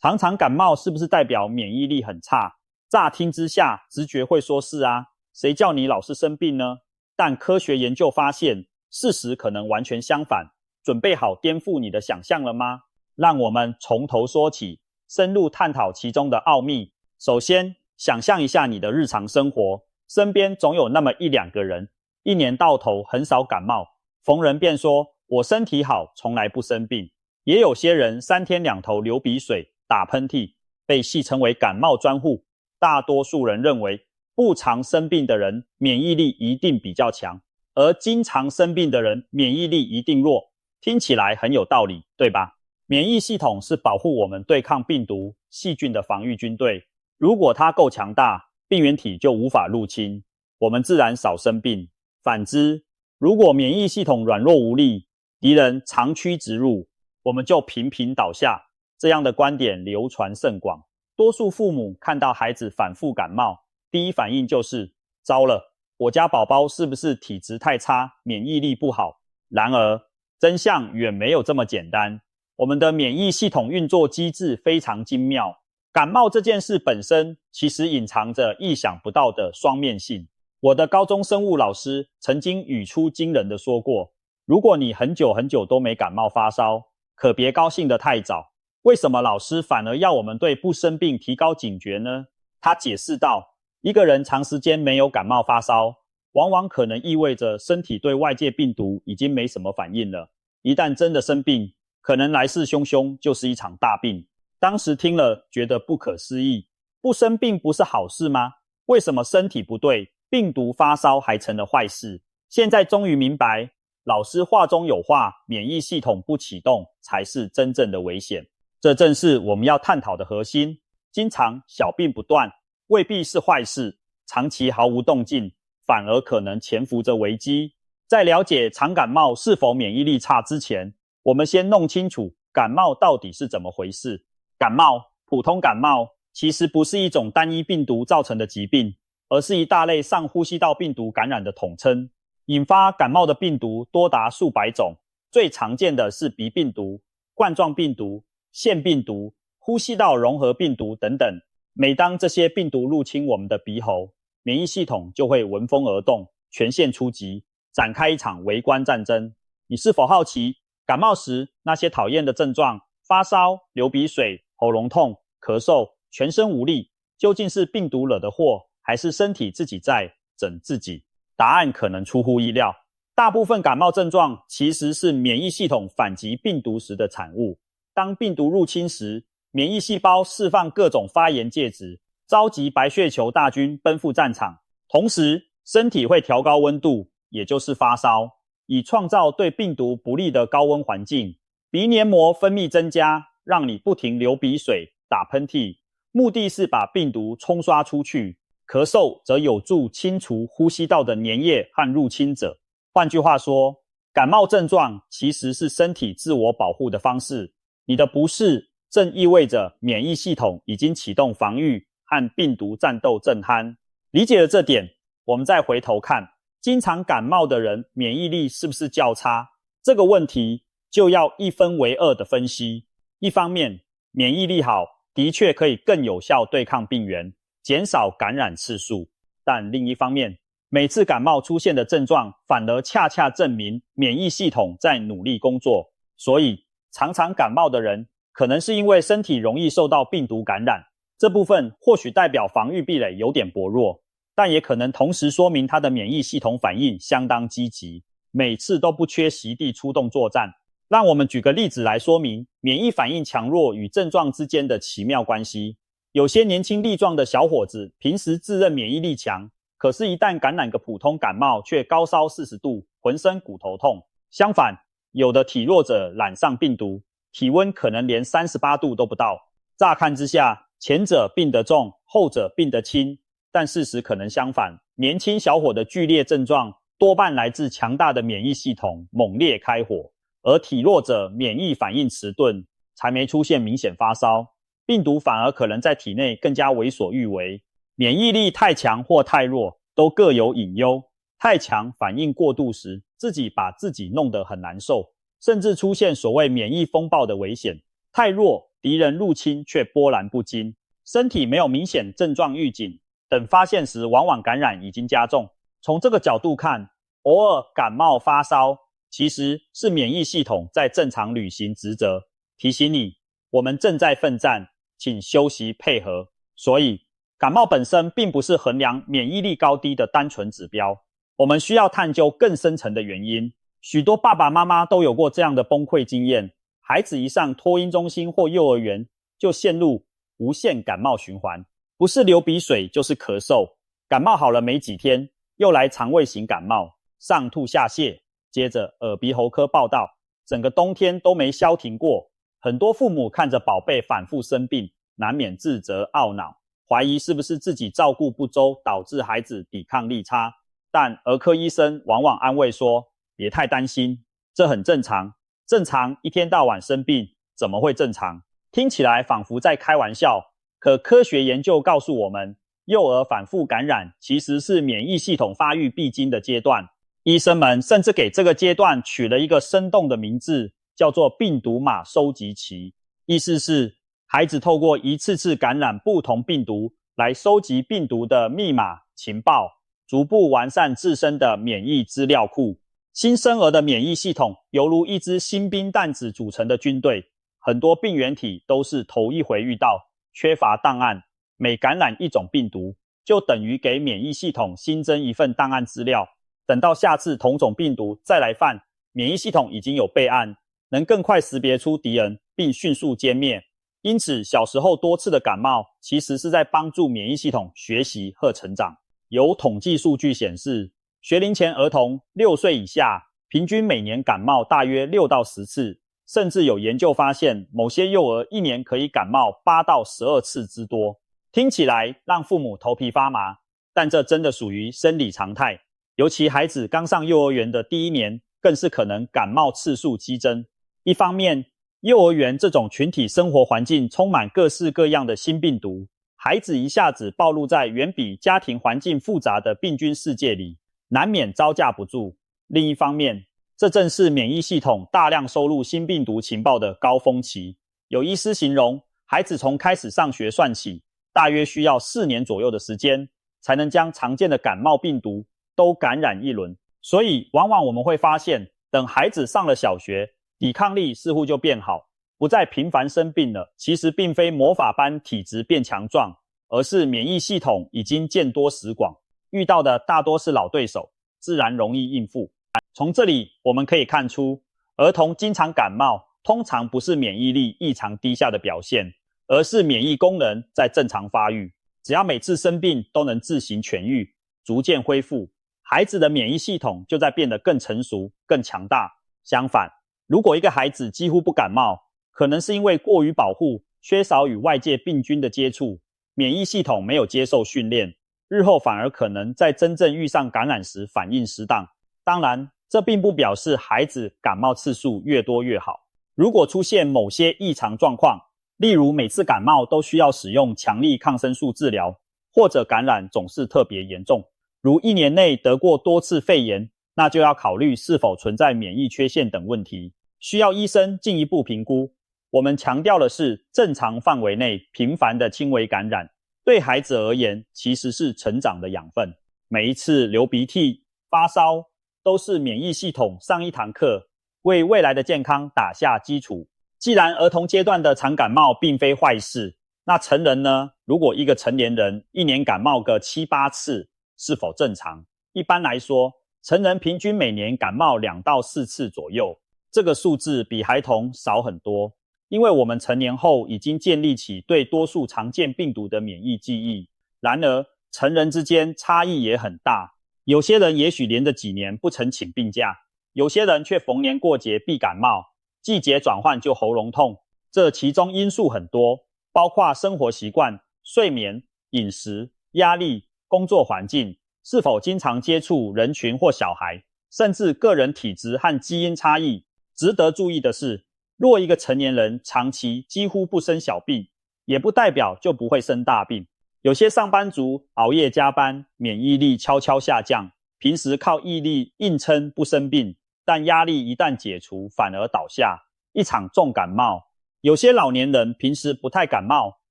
常常感冒是不是代表免疫力很差？乍听之下，直觉会说是啊，谁叫你老是生病呢？但科学研究发现，事实可能完全相反。准备好颠覆你的想象了吗？让我们从头说起，深入探讨其中的奥秘。首先，想象一下你的日常生活，身边总有那么一两个人，一年到头很少感冒，逢人便说我身体好，从来不生病。也有些人3天2头流鼻水、打喷嚏，被戏称为感冒专户。大多数人认为，不常生病的人免疫力一定比较强，而经常生病的人免疫力一定弱。听起来很有道理，对吧？免疫系统是保护我们对抗病毒、细菌的防御军队。如果它够强大，病原体就无法入侵，我们自然少生病。反之，如果免疫系统软弱无力，敌人长驱直入，我们就频频倒下。这样的观点流传甚广。多数父母看到孩子反复感冒，第一反应就是糟了，我家宝宝是不是体质太差，免疫力不好？然而真相远没有这么简单。我们的免疫系统运作机制非常精妙，感冒这件事本身其实隐藏着意想不到的双面性。我的高中生物老师曾经语出惊人地说过，如果你很久很久都没感冒发烧，可别高兴得太早。为什么老师反而要我们对不生病提高警觉呢？他解释道，一个人长时间没有感冒发烧，往往可能意味着身体对外界病毒已经没什么反应了。一旦真的生病，可能来势汹汹，就是一场大病。当时听了觉得不可思议，不生病不是好事吗？为什么身体不对，病毒发烧还成了坏事？现在终于明白，老师话中有话，免疫系统不启动才是真正的危险。这正是我们要探讨的核心。经常小病不断，未必是坏事，长期毫无动静，反而可能潜伏着危机。在了解常感冒是否免疫力差之前，我们先弄清楚感冒到底是怎么回事。感冒，普通感冒，其实不是一种单一病毒造成的疾病，而是一大类上呼吸道病毒感染的统称。引发感冒的病毒多达数百种，最常见的是鼻病毒、冠状病毒、腺病毒、呼吸道融合病毒等等。每当这些病毒入侵我们的鼻喉，免疫系统就会闻风而动，全线出击，展开一场围观战争。你是否好奇，感冒时那些讨厌的症状，发烧、流鼻水、喉咙痛、咳嗽、全身无力，究竟是病毒惹的祸，还是身体自己在整自己？答案可能出乎意料，大部分感冒症状其实是免疫系统反击病毒时的产物。当病毒入侵时，免疫细胞释放各种发炎介质，召集白血球大军奔赴战场。同时，身体会调高温度，也就是发烧，以创造对病毒不利的高温环境。鼻黏膜分泌增加，让你不停流鼻水、打喷嚏，目的是把病毒冲刷出去。咳嗽则有助清除呼吸道的粘液和入侵者。换句话说，感冒症状其实是身体自我保护的方式。你的不适正意味着免疫系统已经启动防御，和病毒战斗正酣。理解了这点，我们再回头看，经常感冒的人免疫力是不是较差？这个问题就要一分为二的分析。一方面，免疫力好，的确可以更有效对抗病原，减少感染次数。但另一方面，每次感冒出现的症状反而恰恰证明免疫系统在努力工作。所以，常常感冒的人可能是因为身体容易受到病毒感染，这部分或许代表防御壁垒有点薄弱，但也可能同时说明他的免疫系统反应相当积极，每次都不缺席地出动作战。让我们举个例子来说明免疫反应强弱与症状之间的奇妙关系。有些年轻力壮的小伙子平时自认免疫力强，可是一旦感染个普通感冒却高烧40度，浑身骨头痛。相反，有的体弱者染上病毒，体温可能连38度都不到。乍看之下，前者病得重，后者病得轻，但事实可能相反。年轻小伙的剧烈症状多半来自强大的免疫系统猛烈开火，而体弱者免疫反应迟钝，才没出现明显发烧，病毒反而可能在体内更加为所欲为。免疫力太强或太弱都各有隐忧，太强反应过度时，自己把自己弄得很难受，甚至出现所谓免疫风暴的危险。太弱敌人入侵却波澜不惊，身体没有明显症状预警，等发现时往往感染已经加重。从这个角度看，偶尔感冒发烧其实是免疫系统在正常履行职责，提醒你我们正在奋战，请休息配合。所以感冒本身并不是衡量免疫力高低的单纯指标，我们需要探究更深层的原因。许多爸爸妈妈都有过这样的崩溃经验，孩子一上托婴中心或幼儿园就陷入无限感冒循环，不是流鼻水就是咳嗽，感冒好了没几天又来肠胃型感冒，上吐下泻，接着耳鼻喉科报到，整个冬天都没消停过。很多父母看着宝贝反复生病，难免自责懊恼，怀疑是不是自己照顾不周导致孩子抵抗力差。但儿科医生往往安慰说，别太担心，这很正常，正常一天到晚生病怎么会正常？听起来仿佛在开玩笑，可科学研究告诉我们，幼儿反复感染其实是免疫系统发育必经的阶段。医生们甚至给这个阶段取了一个生动的名字，叫做病毒码收集期。意思是孩子透过一次次感染不同病毒来收集病毒的密码情报，逐步完善自身的免疫资料库。新生儿的免疫系统犹如一支新兵蛋子组成的军队，很多病原体都是头一回遇到，缺乏档案。每感染一种病毒，就等于给免疫系统新增一份档案资料。等到下次同种病毒再来犯，免疫系统已经有备案，能更快识别出敌人，并迅速歼灭。因此，小时候多次的感冒，其实是在帮助免疫系统学习和成长。有统计数据显示，学龄前儿童6岁以下，平均每年感冒大约6到10次，甚至有研究发现，某些幼儿一年可以感冒8到12次之多。听起来让父母头皮发麻，但这真的属于生理常态。尤其孩子刚上幼儿园的第1年，更是可能感冒次数激增。一方面，幼儿园这种群体生活环境充满各式各样的新病毒，孩子一下子暴露在远比家庭环境复杂的病菌世界里，难免招架不住。另一方面，这正是免疫系统大量收录新病毒情报的高峰期。有医师形容，孩子从开始上学算起，大约需要4年左右的时间，才能将常见的感冒病毒都感染一轮。所以往往我们会发现，等孩子上了小学，抵抗力似乎就变好，不再频繁生病了。其实并非魔法般体质变强壮，而是免疫系统已经见多识广，遇到的大多是老对手，自然容易应付。从这里我们可以看出，儿童经常感冒通常不是免疫力异常低下的表现，而是免疫功能在正常发育。只要每次生病都能自行痊愈，逐渐恢复，孩子的免疫系统就在变得更成熟、更强大。相反，如果一个孩子几乎不感冒，可能是因为过于保护，缺少与外界病菌的接触，免疫系统没有接受训练，日后反而可能在真正遇上感染时反应失当。当然，这并不表示孩子感冒次数越多越好。如果出现某些异常状况，例如每次感冒都需要使用强力抗生素治疗，或者感染总是特别严重，如1年内得过多次肺炎，那就要考虑是否存在免疫缺陷等问题，需要医生进一步评估。我们强调的是正常范围内频繁的轻微感染，对孩子而言其实是成长的养分。每一次流鼻涕、发烧都是免疫系统上一堂课，为未来的健康打下基础。既然儿童阶段的常感冒并非坏事，那成人呢？如果一个成年人1年感冒个7、8次，是否正常？一般来说，成人平均每年感冒2到4次左右，这个数字比孩童少很多。因为我们成年后已经建立起对多数常见病毒的免疫记忆。然而，成人之间差异也很大，有些人也许连着几年不曾请病假，有些人却逢年过节必感冒，季节转换就喉咙痛。这其中因素很多，包括生活习惯、睡眠、饮食、压力、工作环境，是否经常接触人群或小孩，甚至个人体质和基因差异。值得注意的是，若一个成年人长期几乎不生小病，也不代表就不会生大病。有些上班族熬夜加班，免疫力悄悄下降，平时靠毅力硬撑不生病，但压力一旦解除反而倒下，一场重感冒有些老年人平时不太感冒，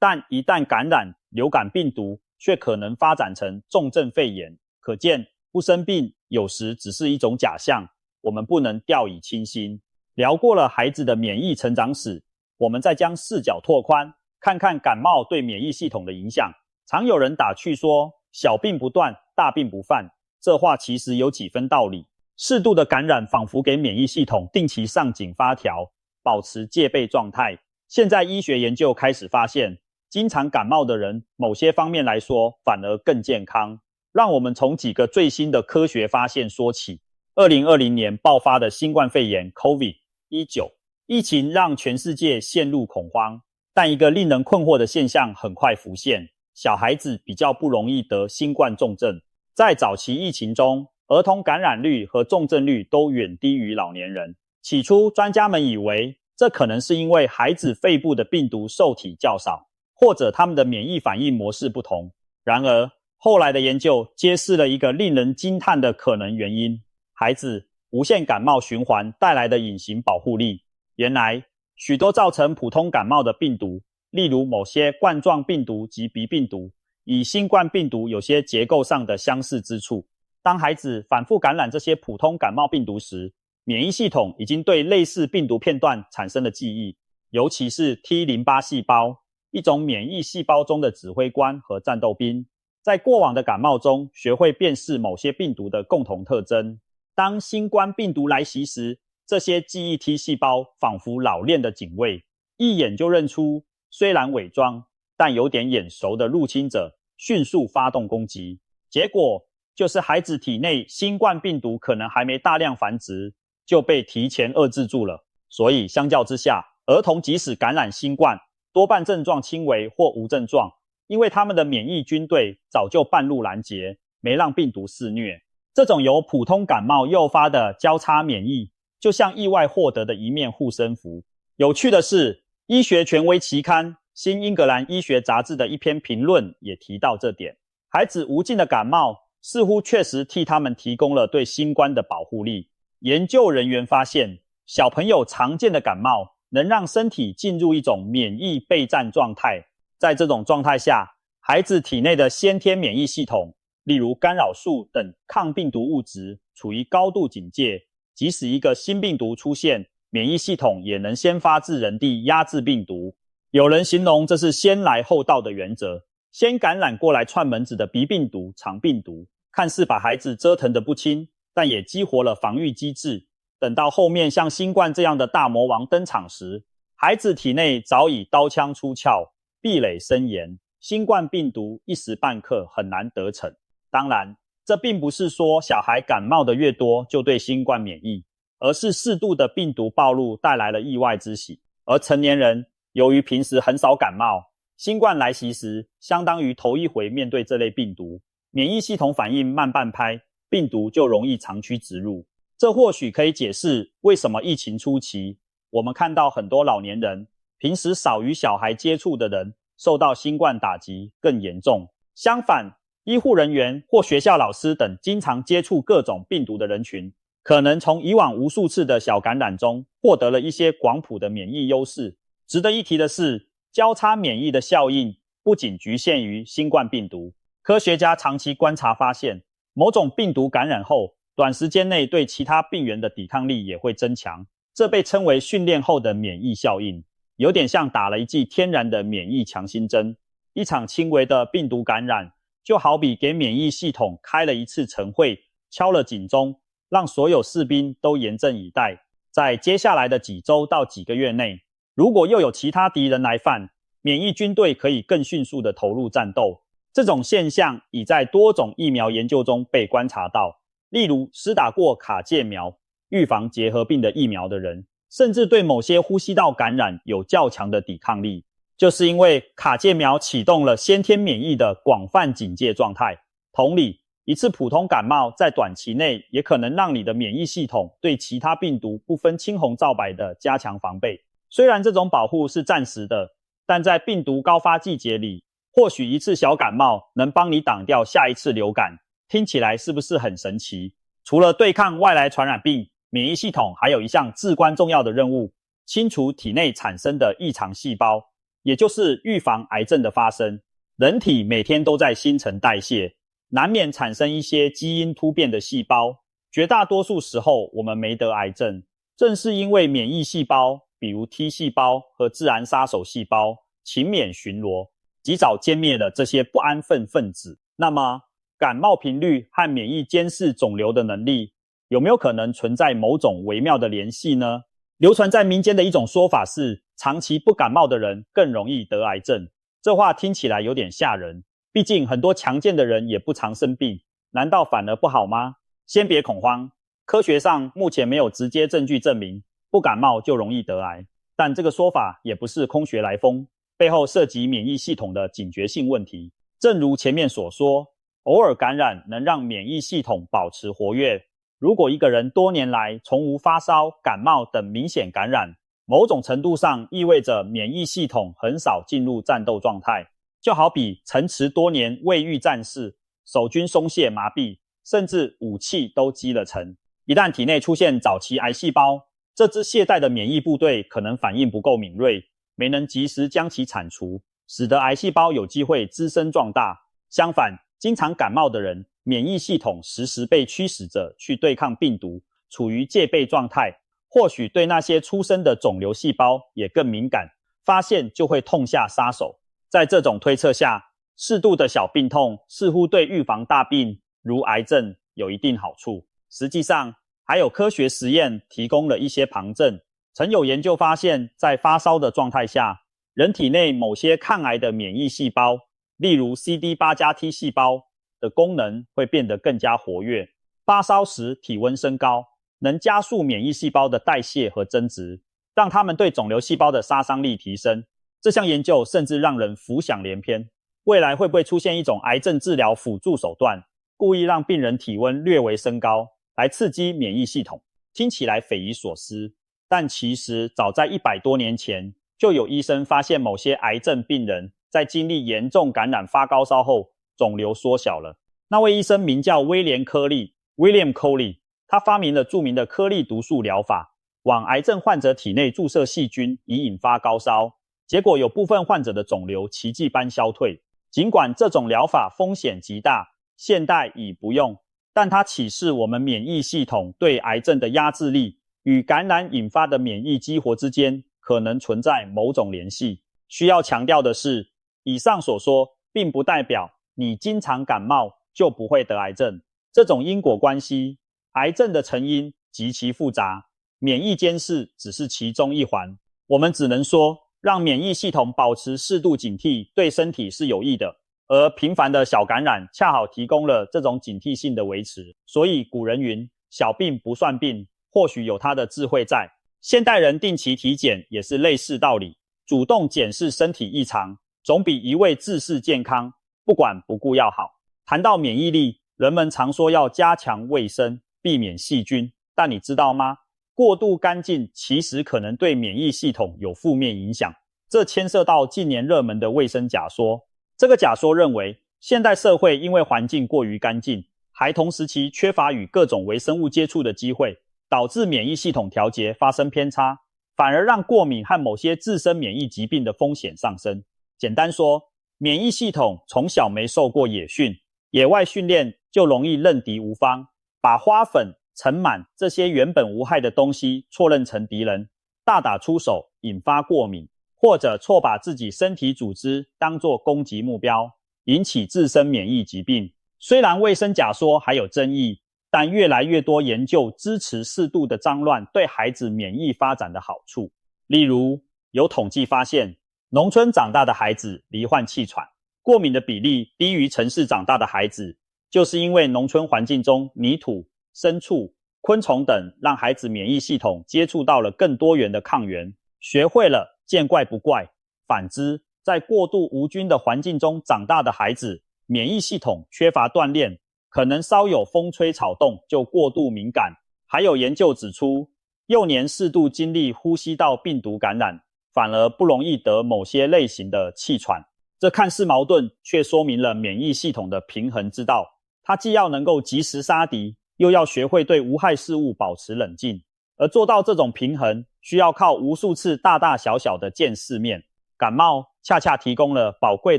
但一旦感染流感病毒，却可能发展成重症肺炎。可见不生病有时只是一种假象，我们不能掉以轻心。聊过了孩子的免疫成长史，我们再将视角拓宽，看看感冒对免疫系统的影响。常有人打趣说，小病不断，大病不犯，这话其实有几分道理。适度的感染仿佛给免疫系统定期上紧发条，保持戒备状态。现在医学研究开始发现，经常感冒的人，某些方面来说反而更健康。让我们从几个最新的科学发现说起。2020年爆发的新冠肺炎 COVID-19 疫情让全世界陷入恐慌，但一个令人困惑的现象很快浮现，小孩子比较不容易得新冠重症。在早期疫情中，儿童感染率和重症率都远低于老年人。起初专家们以为这可能是因为孩子肺部的病毒受体较少，或者他们的免疫反应模式不同。然而后来的研究揭示了一个令人惊叹的可能原因，孩子无限感冒循环带来的隐形保护力。原来许多造成普通感冒的病毒，例如某些冠状病毒及鼻病毒，与新冠病毒有些结构上的相似之处。当孩子反复感染这些普通感冒病毒时，免疫系统已经对类似病毒片段产生了记忆，尤其是 T 淋巴细胞，一种免疫细胞中的指挥官和战斗兵，在过往的感冒中学会辨识某些病毒的共同特征。当新冠病毒来袭时，这些记忆 T 细胞仿佛老练的警卫，一眼就认出虽然伪装但有点眼熟的入侵者，迅速发动攻击。结果就是孩子体内新冠病毒可能还没大量繁殖，就被提前遏制住了。所以相较之下，儿童即使感染新冠，多半症状轻微或无症状，因为他们的免疫军队早就半路拦截，没让病毒肆虐。这种由普通感冒诱发的交叉免疫，就像意外获得的一面护身符。有趣的是，医学权威期刊《新英格兰医学杂志》的一篇评论也提到这点。孩子无尽的感冒似乎确实替他们提供了对新冠的保护力。研究人员发现，小朋友常见的感冒能让身体进入一种免疫备战状态。在这种状态下，孩子体内的先天免疫系统，例如干扰素等抗病毒物质，处于高度警戒。即使一个新病毒出现，免疫系统也能先发制人地压制病毒。有人形容这是先来后到的原则，先感染过来串门子的鼻病毒、肠病毒，看似把孩子折腾得不轻，但也激活了防御机制。等到后面像新冠这样的大魔王登场时，孩子体内早已刀枪出鞘，壁垒森严，新冠病毒一时半刻很难得逞。当然，这并不是说小孩感冒的越多就对新冠免疫，而是适度的病毒暴露带来了意外之喜。而成年人由于平时很少感冒，新冠来袭时相当于头一回面对这类病毒，免疫系统反应慢半拍，病毒就容易长驱直入。这或许可以解释为什么疫情初期，我们看到很多老年人，平时少与小孩接触的人，受到新冠打击更严重。相反，医护人员或学校老师等经常接触各种病毒的人群，可能从以往无数次的小感染中获得了一些广谱的免疫优势。值得一提的是，交叉免疫的效应不仅局限于新冠病毒，科学家长期观察发现，某种病毒感染后，短时间内对其他病原的抵抗力也会增强，这被称为训练后的免疫效应，有点像打了一剂天然的免疫强心针。一场轻微的病毒感染，就好比给免疫系统开了一次晨会，敲了警钟，让所有士兵都严阵以待。在接下来的几周到几个月内，如果又有其他敌人来犯，免疫军队可以更迅速地投入战斗。这种现象已在多种疫苗研究中被观察到，例如施打过卡介苗预防结核病的疫苗的人，甚至对某些呼吸道感染有较强的抵抗力，就是因为卡介苗启动了先天免疫的广泛警戒状态。同理，一次普通感冒在短期内也可能让你的免疫系统对其他病毒不分青红皂白的加强防备。虽然这种保护是暂时的，但在病毒高发季节里，或许一次小感冒能帮你挡掉下一次流感。听起来是不是很神奇？除了对抗外来传染病，免疫系统还有一项至关重要的任务，清除体内产生的异常细胞，也就是预防癌症的发生。人体每天都在新陈代谢，难免产生一些基因突变的细胞，绝大多数时候我们没得癌症，正是因为免疫细胞，比如 T 细胞和自然杀手细胞勤勉巡逻，及早歼灭了这些不安分分子。那么感冒频率和免疫监视肿瘤的能力有没有可能存在某种微妙的联系呢？流传在民间的一种说法是，长期不感冒的人更容易得癌症。这话听起来有点吓人，毕竟很多强健的人也不常生病，难道反而不好吗？先别恐慌，科学上目前没有直接证据证明不感冒就容易得癌，但这个说法也不是空穴来风，背后涉及免疫系统的警觉性问题。正如前面所说，偶尔感染能让免疫系统保持活跃。如果一个人多年来从无发烧、感冒等明显感染，某种程度上意味着免疫系统很少进入战斗状态，就好比陈词多年未遇战事，守军松懈麻痹，甚至武器都积了尘。一旦体内出现早期癌细胞，这支懈怠的免疫部队可能反应不够敏锐，没能及时将其铲除，使得癌细胞有机会滋生壮大。相反，经常感冒的人，免疫系统时时被驱使着去对抗病毒，处于戒备状态，或许对那些出生的肿瘤细胞也更敏感，发现就会痛下杀手。在这种推测下，适度的小病痛似乎对预防大病如癌症有一定好处。实际上，还有科学实验提供了一些旁证。曾有研究发现，在发烧的状态下，人体内某些抗癌的免疫细胞，例如 CD8+T 细胞的功能会变得更加活跃。发烧时体温升高，能加速免疫细胞的代谢和增殖，让它们对肿瘤细胞的杀伤力提升。这项研究甚至让人浮想联翩，未来会不会出现一种癌症治疗辅助手段，故意让病人体温略微升高，来刺激免疫系统？听起来匪夷所思，但其实早在100多年前，就有医生发现某些癌症病人在经历严重感染发高烧后，肿瘤缩小了。那位医生名叫威廉·科利 （William Coley）， 他发明了著名的颗粒毒素疗法，往癌症患者体内注射细菌，以引发高烧。结果有部分患者的肿瘤奇迹般消退。尽管这种疗法风险极大，现代已不用，但它启示我们免疫系统对癌症的压制力与感染引发的免疫激活之间可能存在某种联系。需要强调的是，以上所说并不代表你经常感冒就不会得癌症。这种因果关系，癌症的成因极其复杂，免疫监视只是其中一环。我们只能说，让免疫系统保持适度警惕对身体是有益的，而频繁的小感染恰好提供了这种警惕性的维持。所以古人云，小病不算病，或许有它的智慧在。现代人定期体检也是类似道理，主动检视身体异常，总比一味自视健康不管不顾要好。谈到免疫力，人们常说要加强卫生，避免细菌，但你知道吗？过度干净其实可能对免疫系统有负面影响，这牵涉到近年热门的卫生假说。这个假说认为，现代社会因为环境过于干净，孩童时期缺乏与各种微生物接触的机会，导致免疫系统调节发生偏差，反而让过敏和某些自身免疫疾病的风险上升。简单说，免疫系统从小没受过野训，野外训练就容易认敌无方，把花粉、尘螨这些原本无害的东西错认成敌人，大打出手，引发过敏，或者错把自己身体组织当作攻击目标，引起自身免疫疾病。虽然卫生假说还有争议，但越来越多研究支持适度的脏乱对孩子免疫发展的好处。例如，有统计发现，农村长大的孩子罹患气喘，过敏的比例低于城市长大的孩子，就是因为农村环境中泥土、牲畜、昆虫等让孩子免疫系统接触到了更多元的抗原，学会了见怪不怪。反之，在过度无菌的环境中长大的孩子，免疫系统缺乏锻炼，可能稍有风吹草动就过度敏感。还有研究指出，幼年适度经历呼吸道病毒感染，反而不容易得某些类型的气喘。这看似矛盾，却说明了免疫系统的平衡之道。它既要能够及时杀敌，又要学会对无害事物保持冷静。而做到这种平衡，需要靠无数次大大小小的见世面，感冒恰恰提供了宝贵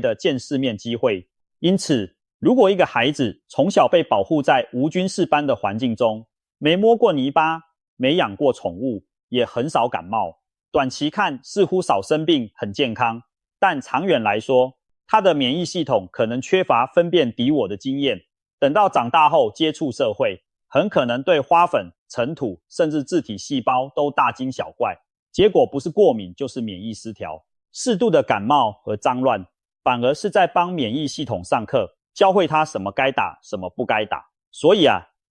的见世面机会。因此，如果一个孩子从小被保护在无菌室般的环境中，没摸过泥巴，没养过宠物，也很少感冒，短期看似乎少生病，很健康，但长远来说，他的免疫系统可能缺乏分辨敌我的经验，等到长大后接触社会，很可能对花粉、尘土甚至自体细胞都大惊小怪，结果不是过敏就是免疫失调。适度的感冒和脏乱，反而是在帮免疫系统上课，教会他什么该打，什么不该打。所以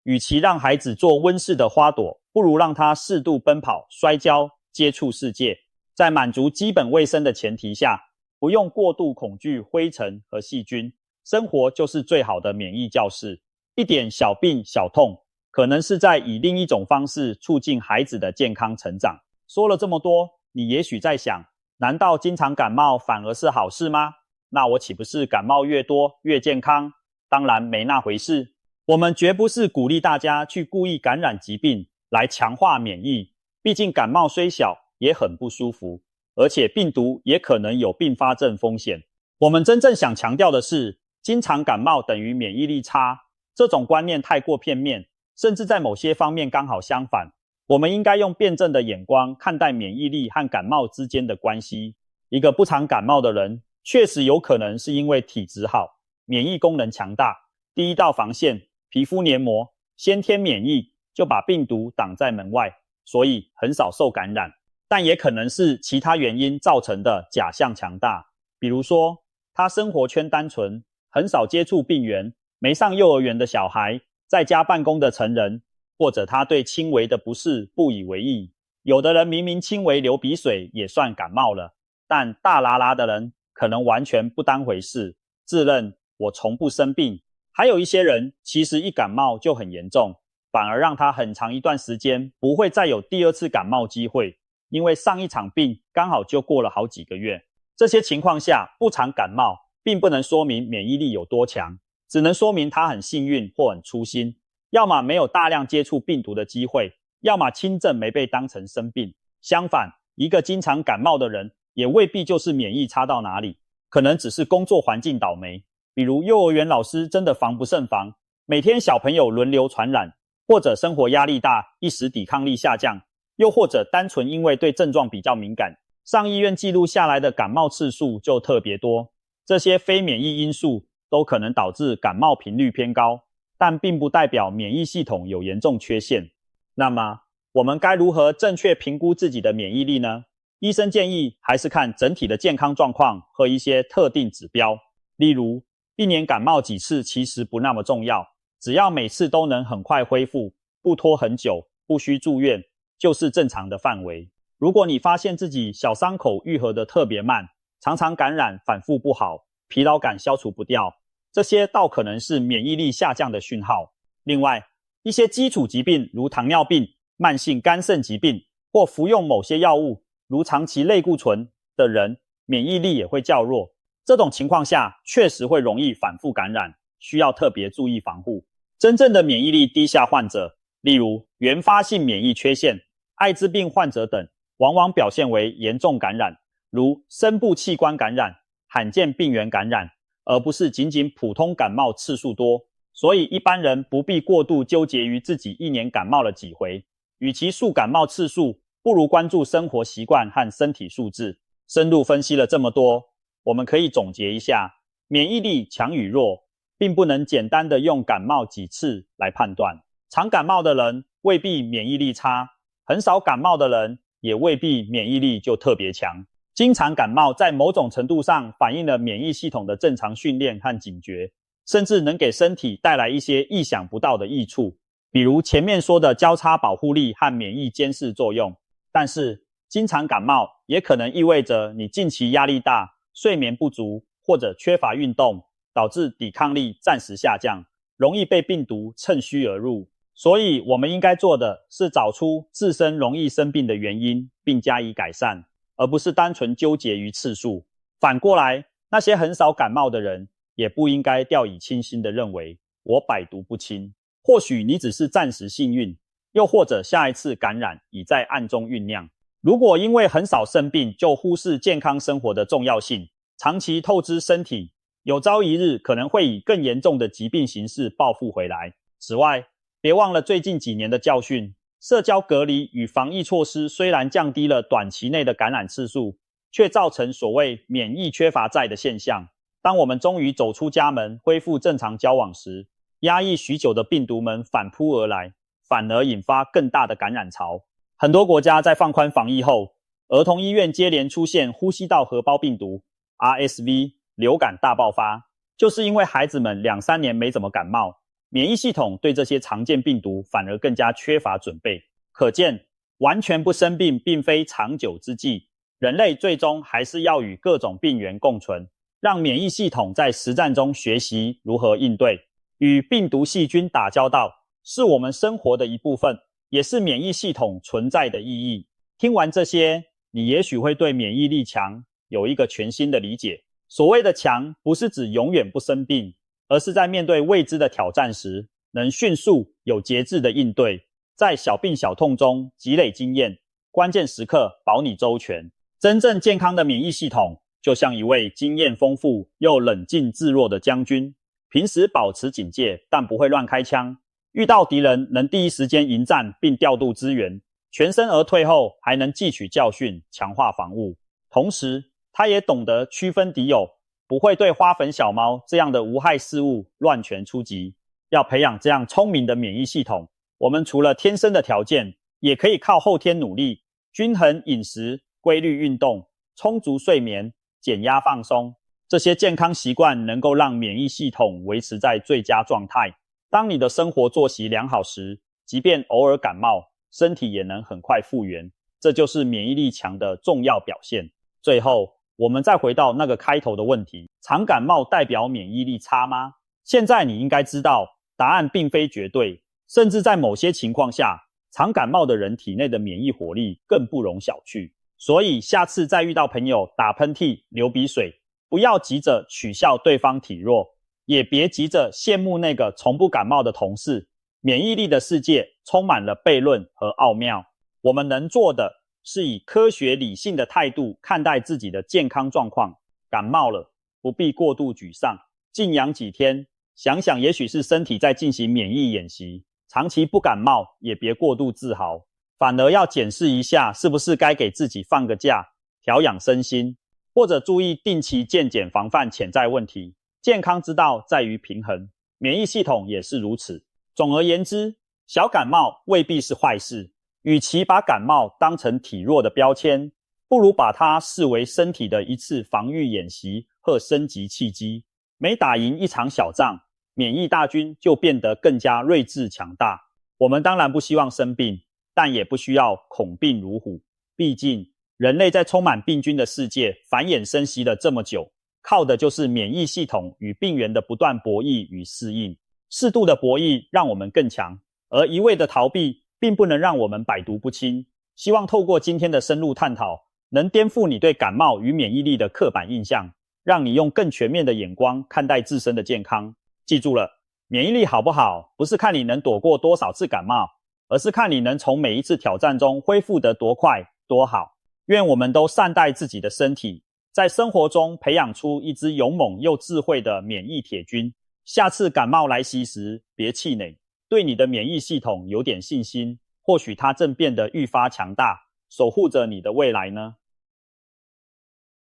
与其让孩子做温室的花朵，不如让他适度奔跑、摔跤、接触世界，在满足基本卫生的前提下，不用过度恐惧灰尘和细菌，生活就是最好的免疫教室。一点小病小痛，可能是在以另一种方式促进孩子的健康成长。说了这么多，你也许在想，难道经常感冒反而是好事吗？那我岂不是感冒越多越健康？当然没那回事。我们绝不是鼓励大家去故意感染疾病来强化免疫，毕竟感冒虽小也很不舒服，而且病毒也可能有并发症风险。我们真正想强调的是，经常感冒等于免疫力差，这种观念太过片面，甚至在某些方面刚好相反。我们应该用辩证的眼光看待免疫力和感冒之间的关系。一个不常感冒的人，确实有可能是因为体质好，免疫功能强大，第一道防线皮肤黏膜先天免疫就把病毒挡在门外，所以很少受感染。但也可能是其他原因造成的假象强大，比如说他生活圈单纯，很少接触病源，没上幼儿园的小孩，在家办公的成人，或者他对轻微的不适不以为意。有的人明明轻微流鼻水也算感冒了，但大拉拉的人可能完全不当回事，自认我从不生病。还有一些人其实一感冒就很严重，反而让他很长一段时间不会再有第二次感冒机会，因为上一场病刚好就过了好几个月。这些情况下不常感冒，并不能说明免疫力有多强，只能说明他很幸运或很粗心，要么没有大量接触病毒的机会，要么轻症没被当成生病。相反，一个经常感冒的人也未必就是免疫差到哪里，可能只是工作环境倒霉。比如幼儿园老师真的防不胜防，每天小朋友轮流传染，或者生活压力大，一时抵抗力下降，又或者单纯因为对症状比较敏感，上医院记录下来的感冒次数就特别多。这些非免疫因素都可能导致感冒频率偏高，但并不代表免疫系统有严重缺陷。那么，我们该如何正确评估自己的免疫力呢？医生建议还是看整体的健康状况和一些特定指标，例如一年感冒几次其实不那么重要，只要每次都能很快恢复，不拖很久，不需住院，就是正常的范围。如果你发现自己小伤口愈合得特别慢，常常感染反复不好，疲劳感消除不掉，这些倒可能是免疫力下降的讯号。另外，一些基础疾病如糖尿病、慢性肝肾疾病或服用某些药物如长期类固醇的人，免疫力也会较弱。这种情况下确实会容易反复感染，需要特别注意防护。真正的免疫力低下患者，例如原发性免疫缺陷、艾滋病患者等，往往表现为严重感染，如深部器官感染、罕见病原感染，而不是仅仅普通感冒次数多。所以一般人不必过度纠结于自己一年感冒了几回，与其数感冒次数，不如关注生活习惯和身体素质。深入分析了这么多，我们可以总结一下，免疫力强与弱，并不能简单的用感冒几次来判断。常感冒的人未必免疫力差，很少感冒的人也未必免疫力就特别强。经常感冒在某种程度上反映了免疫系统的正常训练和警觉，甚至能给身体带来一些意想不到的益处，比如前面说的交叉保护力和免疫监视作用。但是经常感冒也可能意味着你近期压力大、睡眠不足或者缺乏运动，导致抵抗力暂时下降，容易被病毒趁虚而入。所以我们应该做的是找出自身容易生病的原因，并加以改善，而不是单纯纠结于次数。反过来，那些很少感冒的人也不应该掉以轻心的认为我百毒不侵。或许你只是暂时幸运，又或者下一次感染已在暗中酝酿。如果因为很少生病就忽视健康生活的重要性，长期透支身体，有朝一日可能会以更严重的疾病形式报复回来。此外，别忘了最近几年的教训，社交隔离与防疫措施虽然降低了短期内的感染次数，却造成所谓免疫缺乏债的现象。当我们终于走出家门，恢复正常交往时，压抑许久的病毒们反扑而来，反而引发更大的感染潮。很多国家在放宽防疫后，儿童医院接连出现呼吸道合胞病毒 RSV 流感大爆发，就是因为孩子们2-3年没怎么感冒，免疫系统对这些常见病毒反而更加缺乏准备。可见，完全不生病并非长久之计，人类最终还是要与各种病原共存，让免疫系统在实战中学习如何应对。与病毒细菌打交道，是我们生活的一部分，也是免疫系统存在的意义。听完这些，你也许会对免疫力强有一个全新的理解。所谓的强，不是指永远不生病，而是在面对未知的挑战时，能迅速有节制的应对，在小病小痛中积累经验，关键时刻保你周全。真正健康的免疫系统，就像一位经验丰富又冷静自若的将军，平时保持警戒，但不会乱开枪。遇到敌人能第一时间迎战并调度资源，全身而退后还能汲取教训，强化防务。同时，他也懂得区分敌友，不会对花粉小猫这样的无害事物乱拳出击。要培养这样聪明的免疫系统，我们除了天生的条件，也可以靠后天努力。均衡饮食、规律运动、充足睡眠、减压放松，这些健康习惯能够让免疫系统维持在最佳状态。当你的生活作息良好时，即便偶尔感冒，身体也能很快复原，这就是免疫力强的重要表现。最后，我们再回到那个开头的问题，常感冒代表免疫力差吗？现在你应该知道，答案并非绝对，甚至在某些情况下，常感冒的人体内的免疫活力更不容小觑。所以下次再遇到朋友打喷嚏、流鼻水，不要急着取笑对方体弱，也别急着羡慕那个从不感冒的同事。免疫力的世界充满了悖论和奥妙，我们能做的是以科学理性的态度看待自己的健康状况。感冒了，不必过度沮丧，静养几天，想想也许是身体在进行免疫演习。长期不感冒，也别过度自豪，反而要检视一下是不是该给自己放个假，调养身心，或者注意定期健检，防范潜在问题。健康之道在于平衡，免疫系统也是如此。总而言之，小感冒未必是坏事，与其把感冒当成体弱的标签，不如把它视为身体的一次防御演习和升级契机。每打赢一场小仗，免疫大军就变得更加睿智强大。我们当然不希望生病，但也不需要恐病如虎。毕竟，人类在充满病菌的世界繁衍生息了这么久，靠的就是免疫系统与病原的不断博弈与适应。适度的博弈让我们更强，而一味的逃避并不能让我们百毒不侵。希望透过今天的深入探讨，能颠覆你对感冒与免疫力的刻板印象，让你用更全面的眼光看待自身的健康。记住了，免疫力好不好，不是看你能躲过多少次感冒，而是看你能从每一次挑战中恢复得多快多好。愿我们都善待自己的身体，在生活中培养出一只勇猛又智慧的免疫铁军。下次感冒来袭时，别气馁，对你的免疫系统有点信心，或许它正变得愈发强大，守护着你的未来呢。